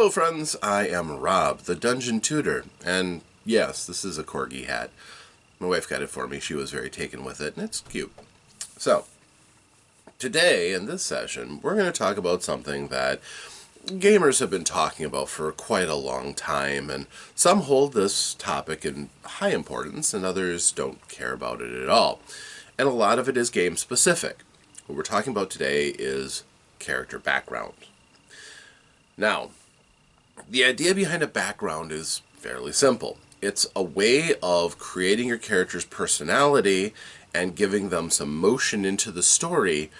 Hello friends, I am Rob, the Dungeon Tutor, and yes, this is a corgi hat. My wife got it for me, she was very taken with it, and it's cute. So, today, in this session, we're going to talk about something that gamers have been talking about for quite a long time, and some hold this topic in high importance, and others don't care about it at all. And a lot of it is game-specific. What we're talking about today is character background. Now, the idea behind a background is fairly simple. It's a way of creating your character's personality and giving them some motion into the story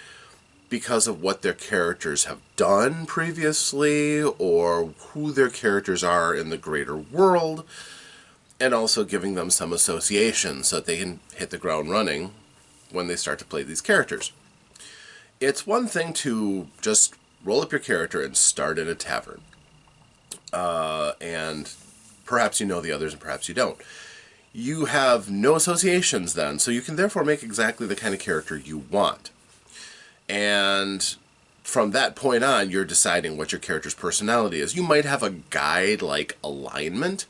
because of what their characters have done previously or who their characters are in the greater world, and also giving them some association so that they can hit the ground running when they start to play these characters. It's one thing to just roll up your character and start in a tavern. And perhaps you know the others and perhaps you don't. You have no associations then, so you can therefore make exactly the kind of character you want. And from that point on, you're deciding what your character's personality is. You might have a guide like alignment.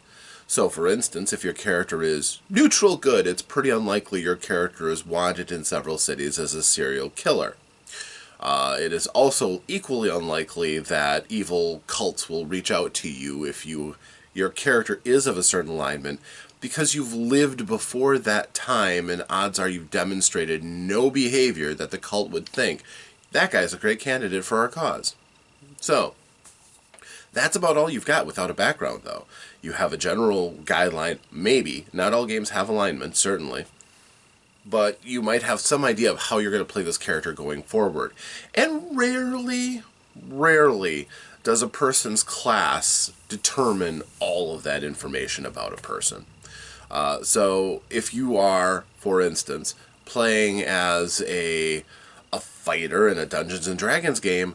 So for instance, if your character is neutral good, it's pretty unlikely your character is wanted in several cities as a serial killer. It is also equally unlikely that evil cults will reach out to you if your character is of a certain alignment, because you've lived before that time and odds are you've demonstrated no behavior that the cult would think, that guy's a great candidate for our cause. So, that's about all you've got without a background, though. You have a general guideline, maybe. Not all games have alignment, certainly. But you might have some idea of how you're going to play this character going forward. And rarely does a person's class determine all of that information about a person. So if you are, for instance, playing as a fighter in a Dungeons & Dragons game,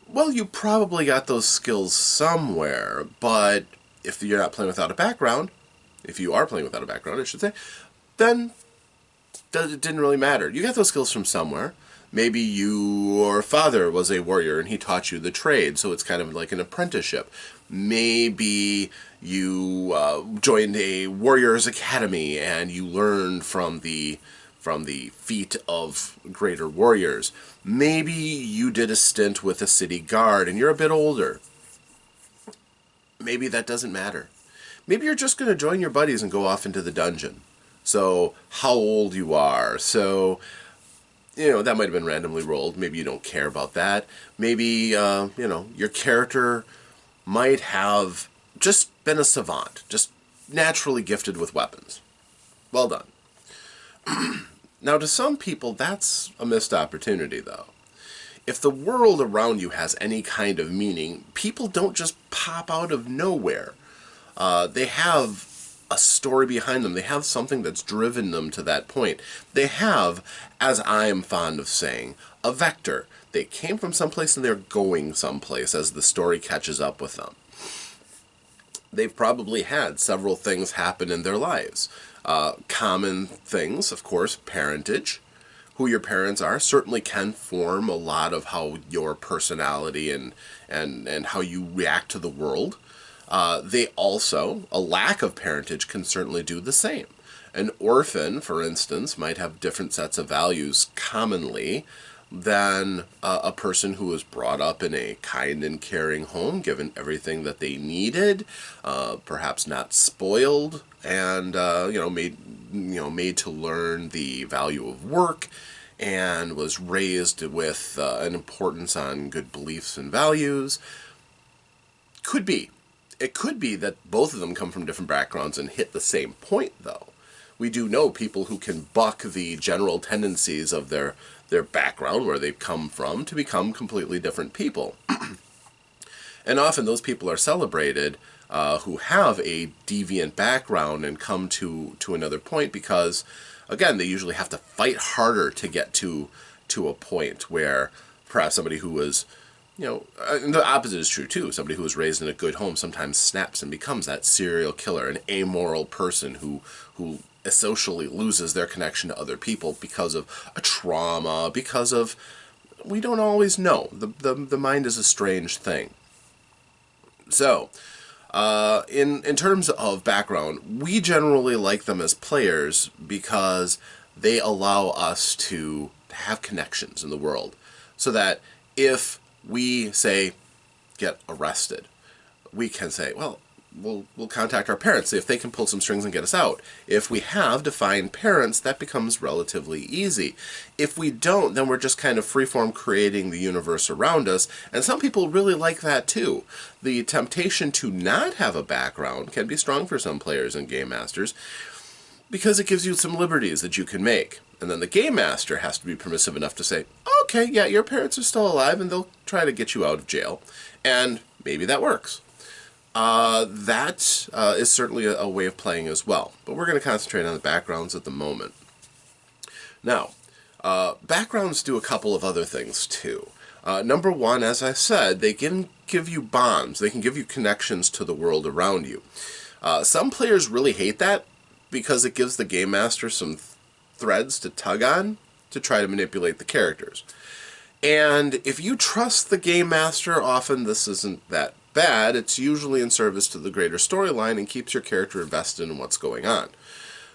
well, you probably got those skills somewhere, but if you're not playing without a background, if you are playing without a background, I should say, then it didn't really matter. You got those skills from somewhere. Maybe your father was a warrior and he taught you the trade, so it's kind of like an apprenticeship. Maybe you joined a warrior's academy and you learned from the feat of greater warriors. Maybe you did a stint with a city guard and you're a bit older. Maybe that doesn't matter. Maybe you're just going to join your buddies and go off into the dungeon. So, how old you are. So, that might have been randomly rolled. Maybe you don't care about that. Maybe, your character might have just been a savant, just naturally gifted with weapons. Well done. Now, to some people, that's a missed opportunity, though. If the world around you has any kind of meaning, people don't just pop out of nowhere. They have a story behind them. They have something that's driven them to that point. They have, as I'm fond of saying, a vector. They came from someplace and they're going someplace as the story catches up with them. They've probably had several things happen in their lives. Common things, of course, parentage. Who your parents are certainly can form a lot of how your personality and how you react to the world. They also, a lack of parentage can certainly do the same. An orphan, for instance, might have different sets of values commonly than a person who was brought up in a kind and caring home, given everything that they needed, perhaps not spoiled, and made to learn the value of work, and was raised with an importance on good beliefs and values. Could be. It could be that both of them come from different backgrounds and hit the same point, though. We do know people who can buck the general tendencies of their background, where they've come from, to become completely different people. And often those people are celebrated who have a deviant background and come to another point because, again, they usually have to fight harder to get to a point where perhaps somebody who was, and the opposite is true too. Somebody who was raised in a good home sometimes snaps and becomes that serial killer, an amoral person who socially loses their connection to other people because of a trauma, because of, we don't always know. The mind is a strange thing. So, in terms of background, we generally like them as players because they allow us to have connections in the world. So that if we, say, get arrested, we can say, well, we'll contact our parents, see if they can pull some strings and get us out. If we have defined parents, that becomes relatively easy. If we don't, then we're just kind of freeform creating the universe around us, and some people really like that too. The temptation to not have a background can be strong for some players and game masters because it gives you some liberties that you can make. And then the game master has to be permissive enough to say, okay, yeah, your parents are still alive and they'll try to get you out of jail. And maybe that works. That is certainly a way of playing as well. But we're going to concentrate on the backgrounds at the moment. Now, backgrounds do a couple of other things too. Number one, as I said, they can give you bonds. They can give you connections to the world around you. Some players really hate that because it gives the game master some threads to tug on to try to manipulate the characters. And if you trust the game master, often this isn't that bad. It's usually in service to the greater storyline and keeps your character invested in what's going on.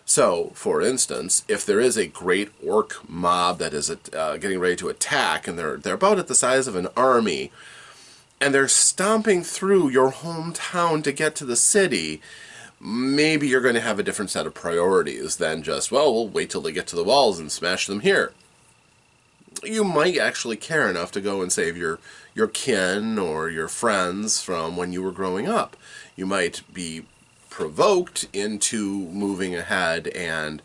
So, for instance, if there is a great orc mob that is getting ready to attack, and they're about at the size of an army, and they're stomping through your hometown to get to the city, maybe you're going to have a different set of priorities than just, well, we'll wait till they get to the walls and smash them here. You might actually care enough to go and save your kin or your friends from when you were growing up. You might be provoked into moving ahead, and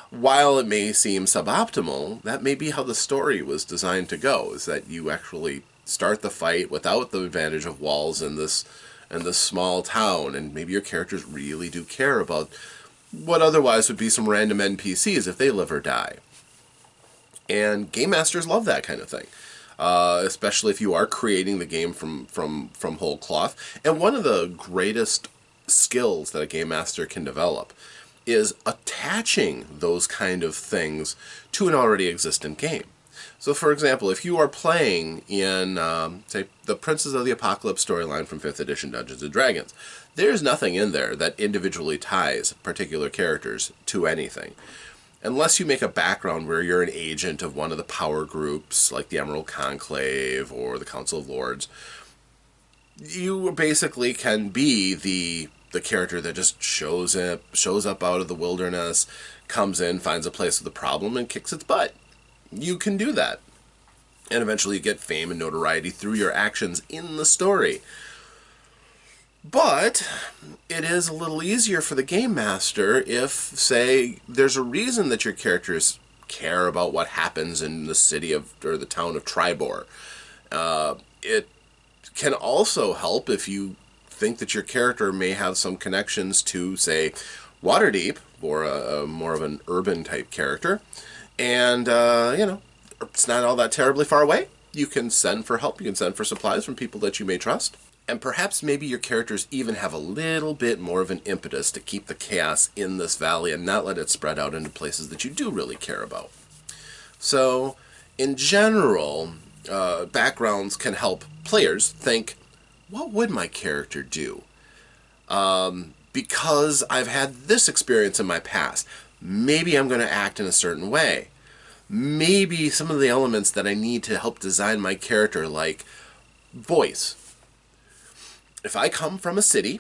while it may seem suboptimal, that may be how the story was designed to go, is that you actually start the fight without the advantage of walls in this small town, and maybe your characters really do care about what otherwise would be some random NPCs if they live or die. And game masters love that kind of thing, especially if you are creating the game from whole cloth. And one of the greatest skills that a game master can develop is attaching those kind of things to an already existent game. So, for example, if you are playing in, say, the Princes of the Apocalypse storyline from 5th edition Dungeons & Dragons, there's nothing in there that individually ties particular characters to anything. Unless you make a background where you're an agent of one of the power groups, like the Emerald Conclave or the Council of Lords, you basically can be the character that just shows up out of the wilderness, comes in, finds a place with a problem, and kicks its butt. You can do that. And eventually you get fame and notoriety through your actions in the story. But it is a little easier for the game master if, say, there's a reason that your characters care about what happens in the city of, or the town of Tribor. It can also help if you think that your character may have some connections to, say, Waterdeep, or a more of an urban type character. And, it's not all that terribly far away. You can send for help, you can send for supplies from people that you may trust. And perhaps maybe your characters even have a little bit more of an impetus to keep the chaos in this valley and not let it spread out into places that you do really care about. So, in general, backgrounds can help players think, what would my character do? Because I've had this experience in my past, maybe I'm going to act in a certain way. Maybe some of the elements that I need to help design my character, like voice. If I come from a city,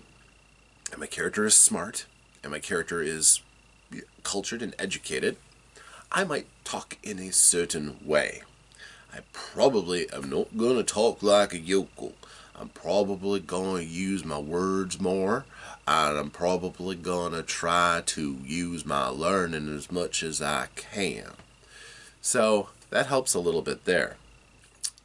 and my character is smart, and my character is cultured and educated, I might talk in a certain way. I probably am not going to talk like a yokel. I'm probably going to use my words more, and I'm probably going to try to use my learning as much as I can. So that helps a little bit there.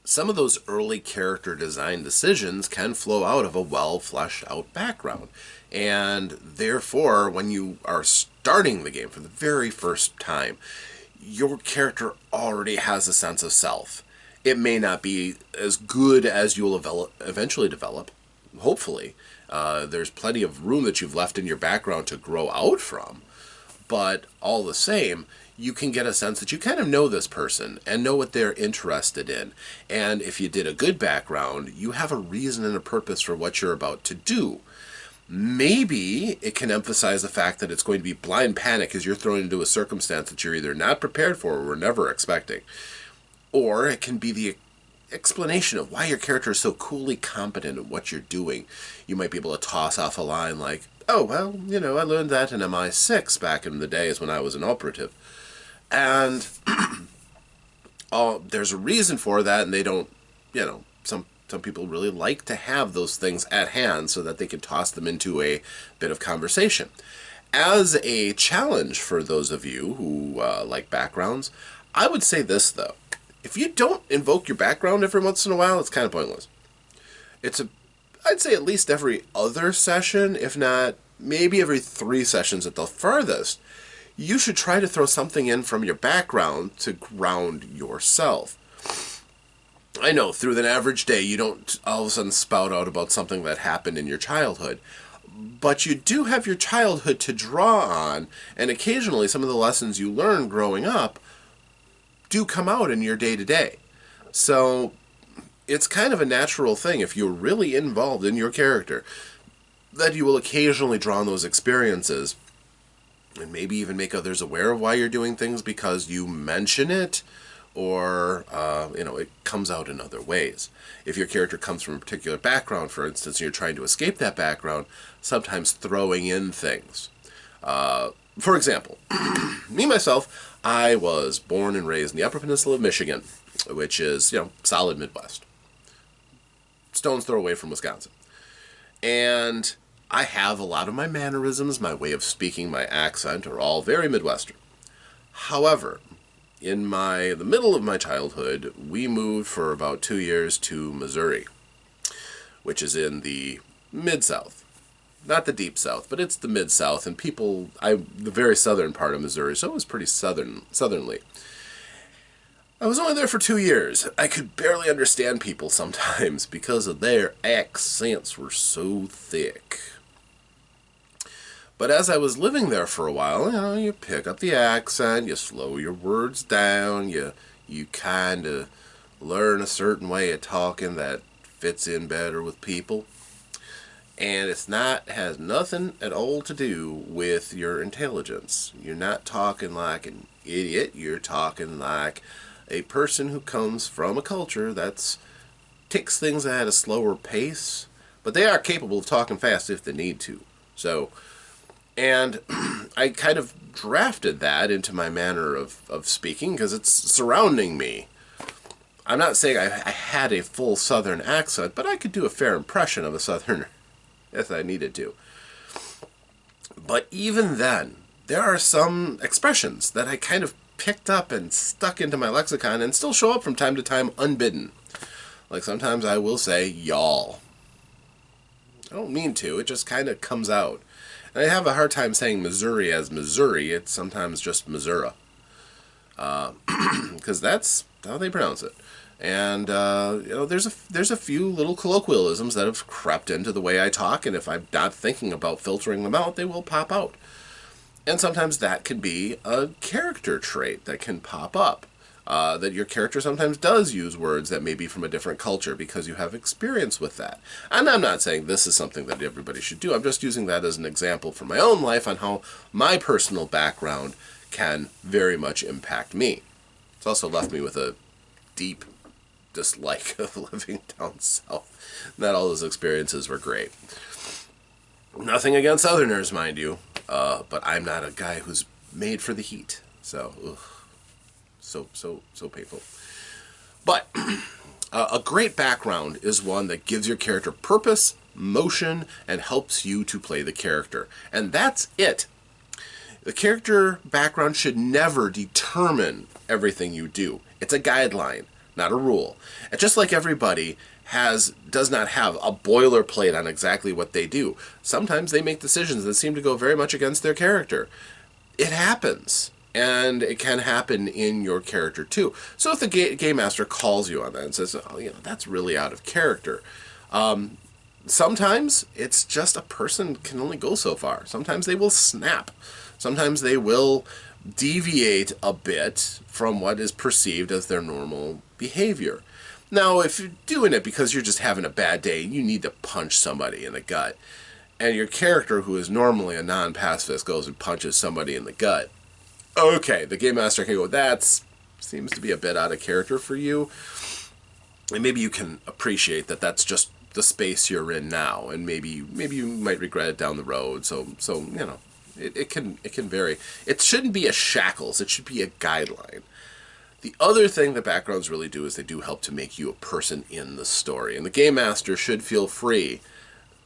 Some of those early character design decisions can flow out of a well-fleshed-out background. And therefore, when you are starting the game for the very first time, your character already has a sense of self. It may not be as good as you'll eventually develop, hopefully. There's plenty of room that you've left in your background to grow out from. but all the same, you can get a sense that you kind of know this person and know what they're interested in. And if you did a good background, you have a reason and a purpose for what you're about to do. Maybe it can emphasize the fact that it's going to be blind panic as you're thrown into a circumstance that you're either not prepared for or were never expecting. Or it can be the explanation of why your character is so coolly competent at what you're doing. You might be able to toss off a line like, oh, well, I learned that in MI6 back in the days when I was an operative. And there's a reason for that, and they don't, some people really like to have those things at hand so that they can toss them into a bit of conversation. As a challenge for those of you who like backgrounds, I would say this, though. If you don't invoke your background every once in a while, it's kind of pointless. I'd say at least every other session, if not maybe every 3 sessions at the farthest, you should try to throw something in from your background to ground yourself. I know, through an average day, you don't all of a sudden spout out about something that happened in your childhood. But you do have your childhood to draw on, and occasionally some of the lessons you learn growing up do come out in your day-to-day. So it's kind of a natural thing, if you're really involved in your character, that you will occasionally draw on those experiences and maybe even make others aware of why you're doing things because you mention it, or it comes out in other ways. If your character comes from a particular background, for instance, and you're trying to escape that background, sometimes throwing in things. For example, myself, I was born and raised in the Upper Peninsula of Michigan, which is, solid Midwest. Stone's throw away from Wisconsin. And I have a lot of my mannerisms, my way of speaking, my accent are all very Midwestern. However, in the middle of my childhood, we moved for about 2 years to Missouri, which is in the Mid-South. Not the Deep South, but it's the Mid-South, and the very southern part of Missouri, so it was pretty southerly. I was only there for 2 years. I could barely understand people sometimes because of their accents were so thick. But as I was living there for a while, you pick up the accent, you slow your words down, you kind of learn a certain way of talking that fits in better with people. And has nothing at all to do with your intelligence. You're not talking like an idiot, you're talking like a person who comes from a culture that takes things at a slower pace, but they are capable of talking fast if they need to. And I kind of drafted that into my manner of speaking because it's surrounding me. I'm not saying I had a full Southern accent, but I could do a fair impression of a Southerner if I needed to. But even then, there are some expressions that I kind of picked up and stuck into my lexicon and still show up from time to time unbidden. Like sometimes I will say, y'all. I don't mean to, it just kind of comes out. And I have a hard time saying Missouri as Missouri. It's sometimes just Missouri. Because that's how they pronounce it. And, there's a few little colloquialisms that have crept into the way I talk, and if I'm not thinking about filtering them out, they will pop out. And sometimes that can be a character trait that can pop up. That your character sometimes does use words that may be from a different culture because you have experience with that. And I'm not saying this is something that everybody should do. I'm just using that as an example from my own life on how my personal background can very much impact me. It's also left me with a deep dislike of living down south. Not all those experiences were great. Nothing against Southerners, mind you, but I'm not a guy who's made for the heat. So, ugh. So painful. But a great background is one that gives your character purpose, motion, and helps you to play the character. And that's it. The character background should never determine everything you do. It's a guideline, not a rule. And just like everybody does not have a boilerplate on exactly what they do. Sometimes they make decisions that seem to go very much against their character. It happens. And it can happen in your character too. So if the game master calls you on that and says, oh, that's really out of character, sometimes it's just a person can only go so far. Sometimes they will snap. Sometimes they will deviate a bit from what is perceived as their normal behavior. Now, if you're doing it because you're just having a bad day and you need to punch somebody in the gut, and your character, who is normally a non-pacifist, goes and punches somebody in the gut, okay, the Game Master can go, that seems to be a bit out of character for you. And maybe you can appreciate that that's just the space you're in now, and maybe you might regret it down the road. So it can vary. It shouldn't be a shackles. It should be a guideline. The other thing that backgrounds really do is they do help to make you a person in the story, and the Game Master should feel free,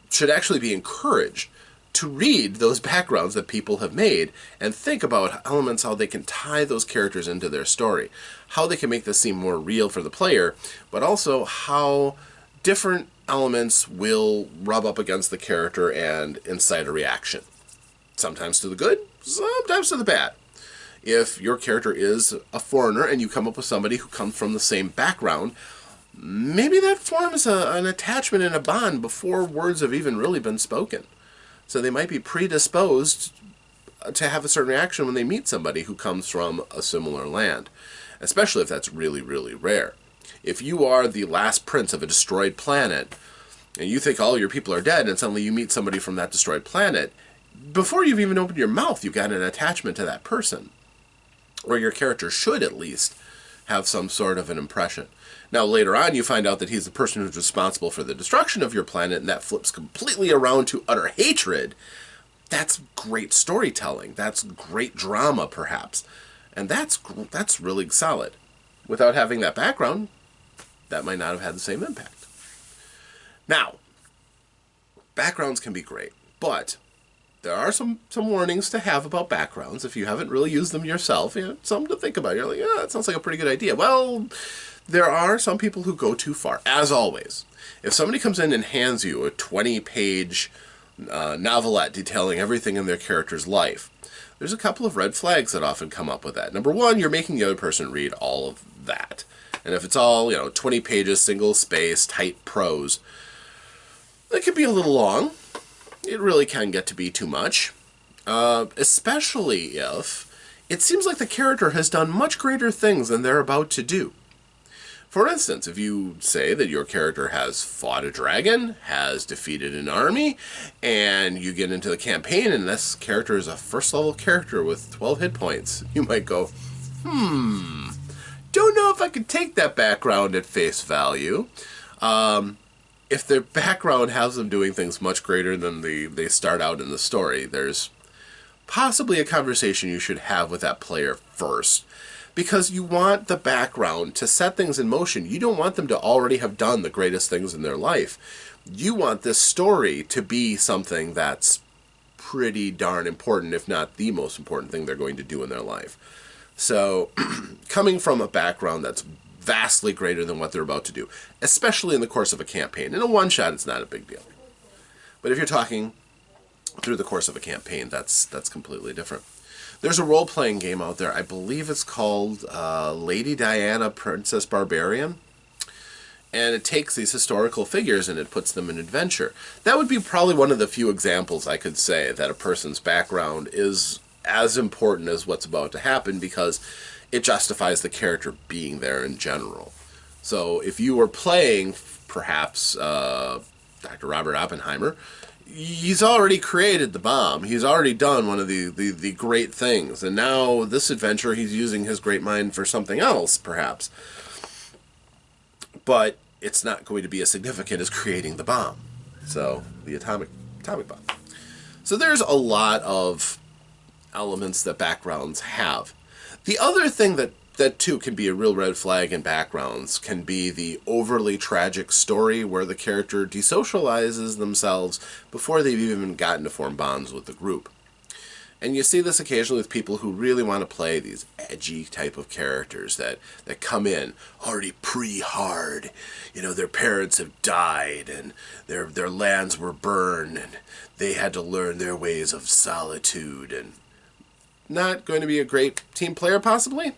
should actually be encouraged to read those backgrounds that people have made and think about elements, how they can tie those characters into their story, how they can make this seem more real for the player, but also how different elements will rub up against the character and incite a reaction. Sometimes to the good, sometimes to the bad. If your character is a foreigner and you come up with somebody who comes from the same background, maybe that forms an attachment and a bond before words have even really been spoken. So they might be predisposed to have a certain reaction when they meet somebody who comes from a similar land, especially if that's really, really rare. If you are the last prince of a destroyed planet, and you think all your people are dead, and suddenly you meet somebody from that destroyed planet, before you've even opened your mouth, you've got an attachment to that person. Or your character should at least have some sort of an impression. Now, later on, you find out that he's the person who's responsible for the destruction of your planet, and that flips completely around to utter hatred. That's great storytelling. That's great drama, perhaps. And that's really solid. Without having that background, that might not have had the same impact. Now, backgrounds can be great, but there are some warnings to have about backgrounds. If you haven't really used them yourself, something to think about. You're like, that sounds like a pretty good idea. Well, there are some people who go too far, as always. If somebody comes in and hands you a 20-page novelette detailing everything in their character's life, there's a couple of red flags that often come up with that. Number one, you're making the other person read all of that. And if it's all, 20 pages, single space, tight prose, that could be a little long. It really can get to be too much. Especially if it seems like the character has done much greater things than they're about to do. For instance, if you say that your character has fought a dragon, has defeated an army, and you get into the campaign and this character is a first-level character with 12 hit points, you might go, don't know if I could take that background at face value. If their background has them doing things much greater than they start out in the story, there's possibly a conversation you should have with that player first. Because you want the background to set things in motion. You don't want them to already have done the greatest things in their life. You want this story to be something that's pretty darn important, if not the most important thing they're going to do in their life. So, coming from a background that's vastly greater than what they're about to do, especially in the course of a campaign. In a one-shot, it's not a big deal. But if you're talking through the course of a campaign, that's completely different. There's a role-playing game out there. I believe it's called Lady Diana, Princess Barbarian. And it takes these historical figures and it puts them in adventure. That would be probably one of the few examples I could say that a person's background is as important as what's about to happen, because it justifies the character being there in general. So if you were playing, perhaps, Dr. Robert Oppenheimer, he's already created the bomb. He's already done one of the great things. And now this adventure, he's using his great mind for something else, perhaps. But it's not going to be as significant as creating the bomb. So, the atomic bomb. So there's a lot of elements that backgrounds have. The other thing that too can be a real red flag in backgrounds can be the overly tragic story where the character desocializes themselves before they've even gotten to form bonds with the group. And you see this occasionally with people who really want to play these edgy type of characters that come in already pre-hard. Their parents have died and their lands were burned and they had to learn their ways of solitude, and not going to be a great team player possibly.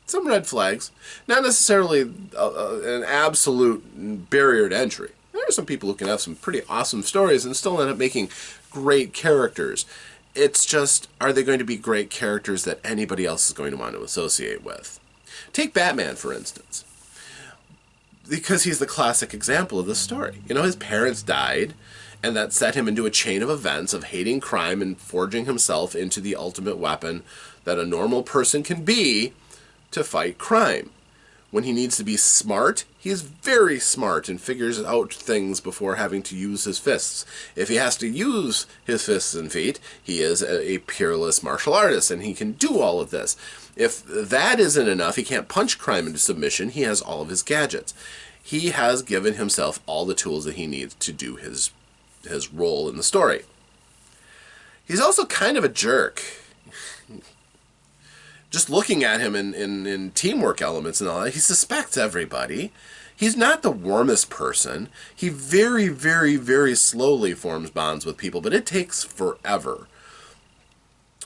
Some red flags. Not necessarily an absolute barrier to entry. There there are some people who can have some pretty awesome stories and still end up making great characters. It's just, are they going to be great characters that anybody else is going to want to associate with? Take Batman, for instance, because he's the classic example of this story. You know, his parents died, and that set him into a chain of events of hating crime and forging himself into the ultimate weapon that a normal person can be to fight crime. When he needs to be smart, he is very smart and figures out things before having to use his fists. If he has to use his fists and feet, he is a peerless martial artist, and he can do all of this. If that isn't enough, he can't punch crime into submission, he has all of his gadgets. He has given himself all the tools that he needs to do his role in the story. He's also kind of a jerk. Just looking at him in teamwork elements and all that, he suspects everybody. He's not the warmest person. He very, very, very slowly forms bonds with people, but it takes forever.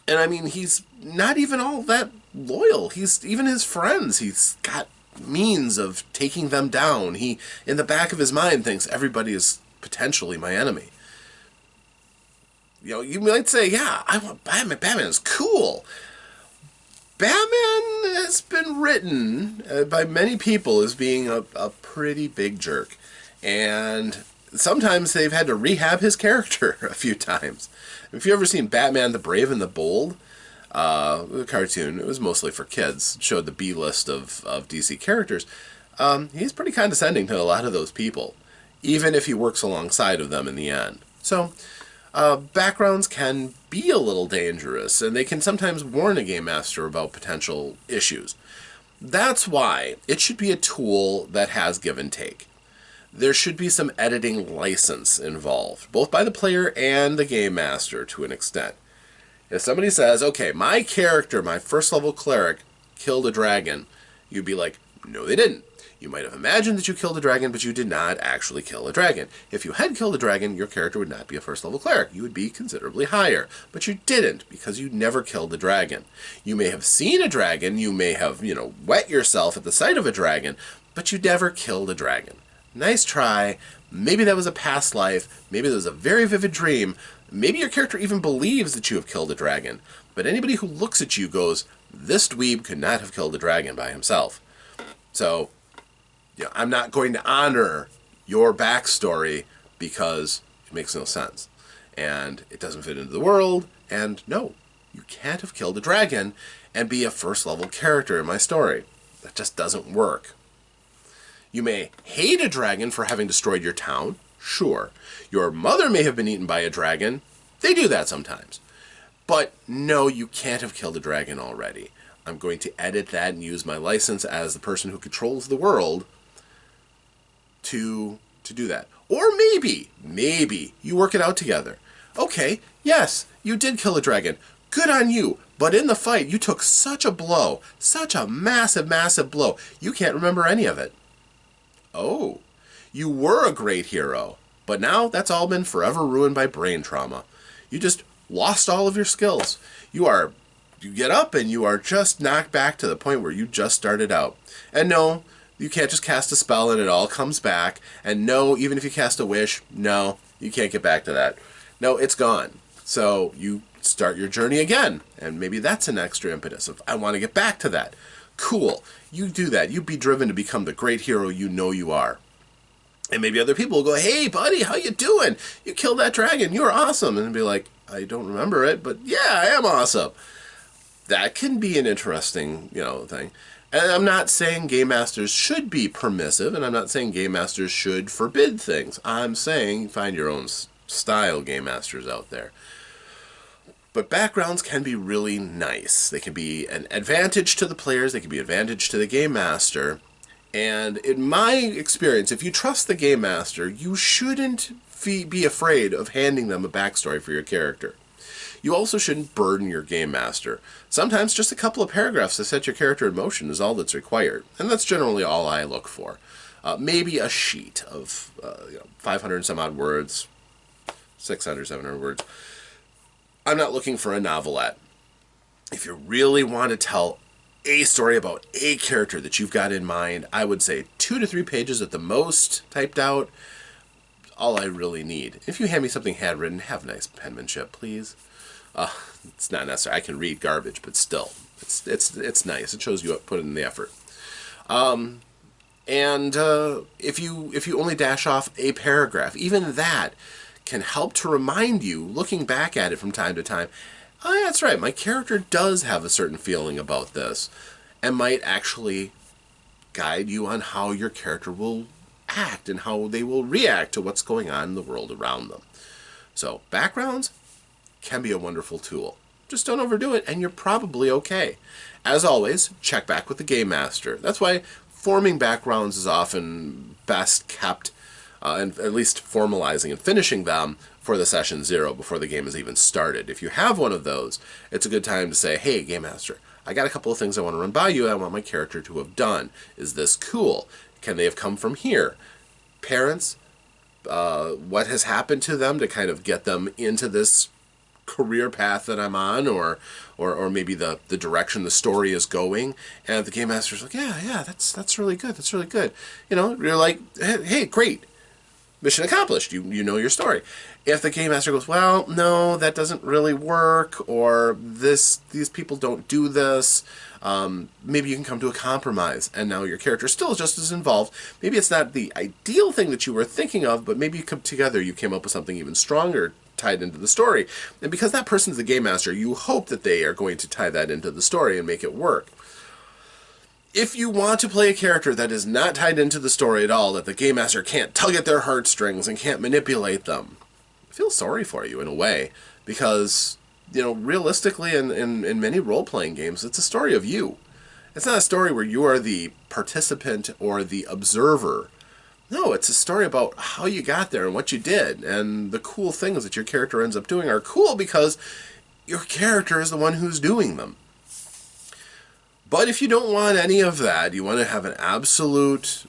And I mean, he's not even all that loyal. Even his friends, he's got means of taking them down. He, in the back of his mind, thinks everybody is potentially my enemy. You know, you might say, yeah, I want Batman. Batman is cool. Batman has been written by many people as being a pretty big jerk. And sometimes they've had to rehab his character a few times. If you've ever seen Batman the Brave and the Bold, the cartoon, it was mostly for kids, it showed the B-list of DC characters, he's pretty condescending to a lot of those people, even if he works alongside of them in the end. So, backgrounds can be a little dangerous, and they can sometimes warn a game master about potential issues. That's why it should be a tool that has give and take. There should be some editing license involved, both by the player and the game master to an extent. If somebody says, okay, my character, my first level cleric, killed a dragon, you'd be like, no they didn't. You might have imagined that you killed a dragon, but you did not actually kill a dragon. If you had killed a dragon, your character would not be a first level cleric. You would be considerably higher. But you didn't, because you never killed a dragon. You may have seen a dragon, you may have, wet yourself at the sight of a dragon, but you never killed a dragon. Nice try. Maybe that was a past life. Maybe that was a very vivid dream. Maybe your character even believes that you have killed a dragon. But anybody who looks at you goes, this dweeb could not have killed a dragon by himself. So, I'm not going to honor your backstory because it makes no sense. And it doesn't fit into the world. And no, you can't have killed a dragon and be a first level character in my story. That just doesn't work. You may hate a dragon for having destroyed your town. Sure. Your mother may have been eaten by a dragon. They do that sometimes. But no, you can't have killed a dragon already. I'm going to edit that and use my license as the person who controls the world to do that. Or maybe you work it out together. Okay, yes, you did kill a dragon. Good on you. But in the fight, you took such a blow, such a massive, massive blow, you can't remember any of it. Oh, you were a great hero, but now that's all been forever ruined by brain trauma. You just lost all of your skills. You get up and you are just knocked back to the point where you just started out. And no, you can't just cast a spell and it all comes back. And no, even if you cast a wish, no, you can't get back to that. No, it's gone. So you start your journey again. And maybe that's an extra impetus of, I want to get back to that. Cool. You do that. You be driven to become the great hero you know you are. And maybe other people will go, hey, buddy, how you doing? You killed that dragon. You're awesome. And be like, I don't remember it, but yeah, I am awesome. That can be an interesting, thing. And I'm not saying game masters should be permissive, and I'm not saying game masters should forbid things. I'm saying find your own style game masters out there. But backgrounds can be really nice. They can be an advantage to the players. They can be an advantage to the game master. And in my experience, if you trust the game master, you shouldn't be afraid of handing them a backstory for your character. You also shouldn't burden your game master. Sometimes just a couple of paragraphs to set your character in motion is all that's required. And that's generally all I look for. Maybe a sheet of 500 and some odd words, 600, 700 words. I'm not looking for a novelette. If you really want to tell a story about a character that you've got in mind, I would say 2 to 3 pages at the most typed out. all I really need. If you hand me something handwritten, have nice penmanship, please. It's not necessary. I can read garbage, but still, it's nice. It shows you put in the effort. And if you only dash off a paragraph, even that can help to remind you, looking back at it from time to time, oh, yeah, that's right, my character does have a certain feeling about this, and might actually guide you on how your character will act and how they will react to what's going on in the world around them. So backgrounds can be a wonderful tool. Just don't overdo it, and you're probably okay. As always, check back with the Game Master. That's why forming backgrounds is often best kept, and at least formalizing and finishing them for the session 0 before the game is even started. If you have one of those, it's a good time to say, hey, Game Master, I got a couple of things I want to run by you I want my character to have done. Is this cool? Can they have come from here? Parents, what has happened to them to kind of get them into this career path that I'm on, or maybe the direction the story is going, and the Game Master's like, yeah, that's really good, that's really good. You know, you're like, hey, great, mission accomplished. You know your story. If the Game Master goes, well, no, that doesn't really work, or these people don't do this, maybe you can come to a compromise, and now your character still is just as involved. Maybe it's not the ideal thing that you were thinking of, but maybe you come together, you came up with something even stronger tied into the story. And because that person's the Game Master, you hope that they are going to tie that into the story and make it work. If you want to play a character that is not tied into the story at all, that the Game Master can't tug at their heartstrings and can't manipulate them, I feel sorry for you in a way, because, you know, realistically in many role-playing games, it's a story of you. It's not a story where you are the participant or the observer. No, it's a story about how you got there and what you did, and the cool things that your character ends up doing are cool because your character is the one who's doing them. But if you don't want any of that, you want to have an absolute,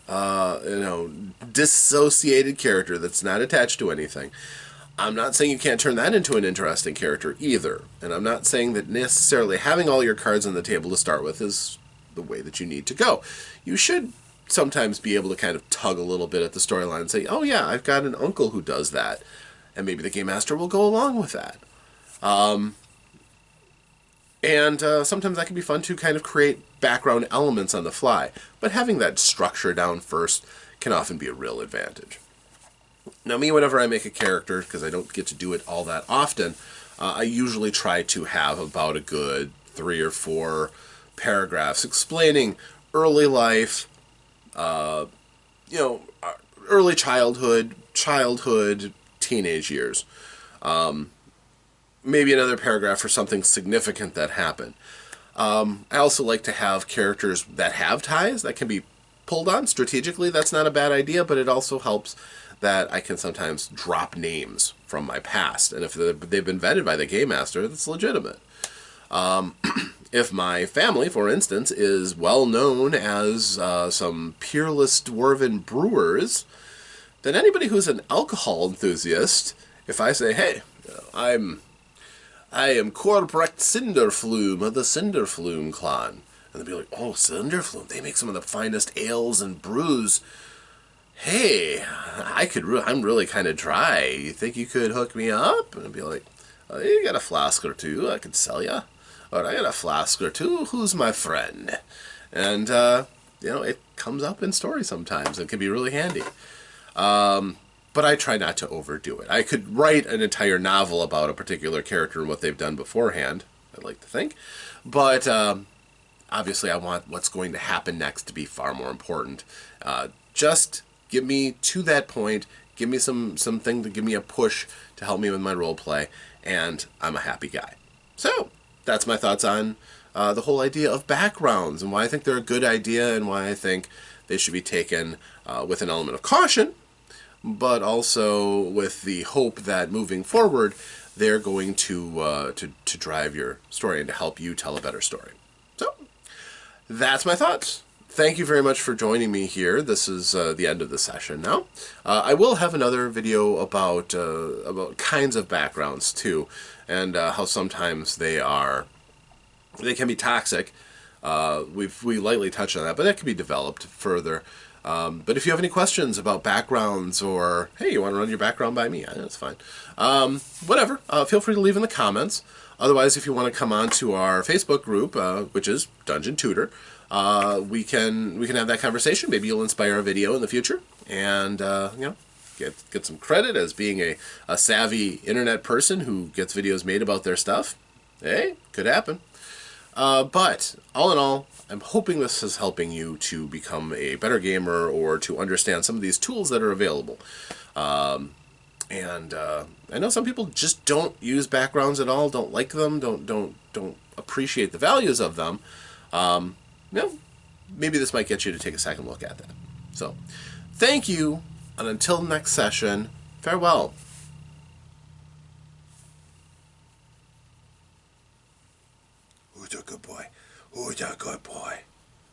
dissociated character that's not attached to anything, I'm not saying you can't turn that into an interesting character either. And I'm not saying that necessarily having all your cards on the table to start with is the way that you need to go. You should sometimes be able to kind of tug a little bit at the storyline and say, oh yeah, I've got an uncle who does that. And maybe the Game Master will go along with that. Sometimes that can be fun to kind of create background elements on the fly. But having that structure down first can often be a real advantage. Now me, whenever I make a character, because I don't get to do it all that often, I usually try to have about a good 3 or 4 paragraphs explaining early life, early childhood, teenage years. Maybe another paragraph for something significant that happened. I also like to have characters that have ties that can be pulled on strategically. That's not a bad idea, but it also helps that I can sometimes drop names from my past. And if they've been vetted by the Game Master, that's legitimate. If my family, for instance, is well known as some peerless dwarven brewers, then anybody who's an alcohol enthusiast, if I say, hey, I am Corbrecht Cinderflume of the Cinderflume clan, and they'll be like, oh, Cinderflume, they make some of the finest ales and brews. Hey, I'm really kind of dry. You think you could hook me up? And I'd be like, oh, you got a flask or two, I could sell you. Or I got a flask or two, who's my friend? And, it comes up in story sometimes. It can be really handy. But I try not to overdo it. I could write an entire novel about a particular character and what they've done beforehand, I'd like to think. But obviously I want what's going to happen next to be far more important. Just give me to that point, give me something to give me a push to help me with my role play, and I'm a happy guy. So that's my thoughts on the whole idea of backgrounds and why I think they're a good idea and why I think they should be taken with an element of caution, but also with the hope that moving forward they're going to drive your story and to help you tell a better story. So that's my thoughts. Thank you very much for joining me here. This is the end of the session now. I will have another video about kinds of backgrounds too, and how sometimes they can be toxic. We lightly touched on that, but that can be developed further. But if you have any questions about backgrounds, or, hey, you want to run your background by me, that's fine. Whatever, feel free to leave in the comments. Otherwise, if you want to come on to our Facebook group, which is Dungeon Tutor, we can have that conversation. Maybe you'll inspire a video in the future, and get some credit as being a savvy internet person who gets videos made about their stuff. Hey, could happen. But all in all, I'm hoping this is helping you to become a better gamer, or to understand some of these tools that are available. And I know some people just don't use backgrounds at all, don't like them, don't appreciate the values of them. Maybe this might get you to take a second look at that. So, thank you, and until next session, farewell. Who's a good boy? Who's a good boy?